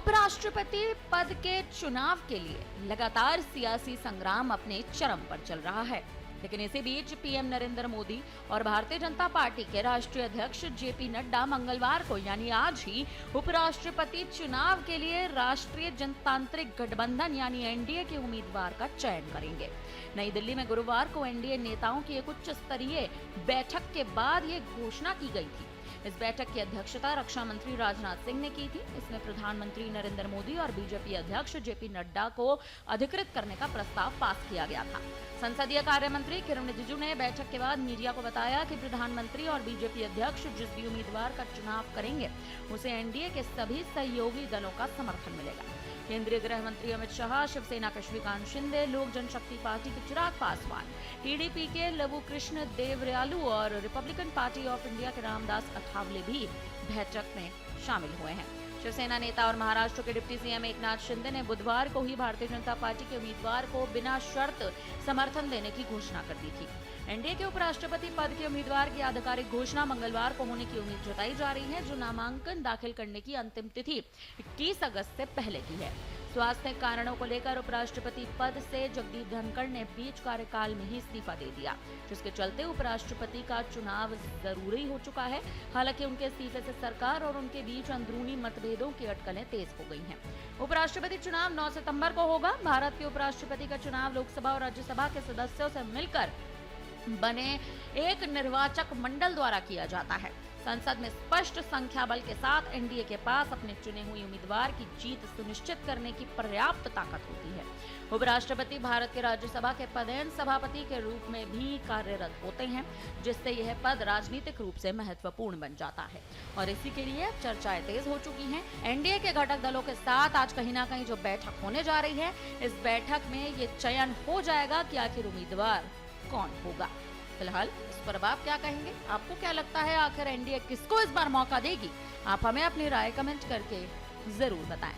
उपराष्ट्रपति पद के चुनाव के लिए लगातार सियासी संग्राम अपने चरम पर चल रहा है, लेकिन इसी बीच पीएम नरेंद्र मोदी और भारतीय जनता पार्टी के राष्ट्रीय अध्यक्ष जेपी नड्डा मंगलवार को यानी आज ही उपराष्ट्रपति चुनाव के लिए राष्ट्रीय जनतांत्रिक गठबंधन यानी एनडीए के उम्मीदवार का चयन करेंगे। नई दिल्ली में गुरुवार को एनडीए नेताओं की एक उच्च स्तरीय बैठक के बाद ये घोषणा की गई थी। इस बैठक की अध्यक्षता रक्षा मंत्री राजनाथ सिंह ने की थी। इसमें प्रधानमंत्री नरेंद्र मोदी और बीजेपी अध्यक्ष जेपी नड्डा को अधिकृत करने का प्रस्ताव पास किया गया था। संसदीय कार्य मंत्री किरण रिजिजू ने बैठक के बाद मीडिया को बताया कि प्रधानमंत्री और बीजेपी अध्यक्ष जिस भी उम्मीदवार का चुनाव करेंगे उसे एनडीए के सभी सहयोगी दलों का समर्थन मिलेगा। केंद्रीय गृह मंत्री अमित शाह, शिवसेना के श्रीकांत शिंदे, लोक जनशक्ति पार्टी के चिराग पासवान, टीडीपी के लवु कृष्ण देवरयालू और रिपब्लिकन पार्टी ऑफ इंडिया के रामदास अठावले भी बैठक में शामिल हुए हैं। शिवसेना नेता और महाराष्ट्र के डिप्टी सीएम एकनाथ शिंदे ने बुधवार को ही भारतीय जनता पार्टी के उम्मीदवार को बिना शर्त समर्थन देने की घोषणा कर दी थी। एनडीए के उपराष्ट्रपति पद के उम्मीदवार की आधिकारिक घोषणा मंगलवार को होने की उम्मीद जताई जा रही है, जो नामांकन दाखिल करने की अंतिम तिथि 21 अगस्त से पहले की है। स्वास्थ्य कारणों को लेकर उपराष्ट्रपति पद से जगदीप धनखड़ ने बीच कार्यकाल में ही इस्तीफा दे दिया, जिसके चलते उपराष्ट्रपति का चुनाव जरूरी हो चुका है। हालांकि उनके इस्तीफे से सरकार और उनके बीच अंदरूनी मतभेदों की अटकलें तेज हो गई हैं। उपराष्ट्रपति चुनाव 9 सितंबर को होगा। भारत के उपराष्ट्रपति का चुनाव लोकसभा और राज्यसभा के सदस्यों से मिलकर बने एक निर्वाचक मंडल द्वारा किया जाता है। संसद में स्पष्ट संख्या बल के साथ एनडीए के पास अपने चुने हुए उम्मीदवार की जीत सुनिश्चित करने की पर्याप्त ताकत होती है। उपराष्ट्रपति भारत के राज्यसभा के पदेन सभापति के रूप में भी कार्यरत होते हैं, जिससे यह पद राजनीतिक रूप से महत्वपूर्ण बन जाता है और इसी के लिए चर्चाएं तेज हो चुकी हैं। एनडीए के घटक दलों के साथ आज कहीं ना कहीं जो बैठक होने जा रही है, इस बैठक में ये चयन हो जाएगा कि आखिर उम्मीदवार कौन होगा। फिलहाल इस पर अब आप क्या कहेंगे? आपको क्या लगता है आखिर एनडीए किसको इस बार मौका देगी? आप हमें अपनी राय कमेंट करके जरूर बताएं।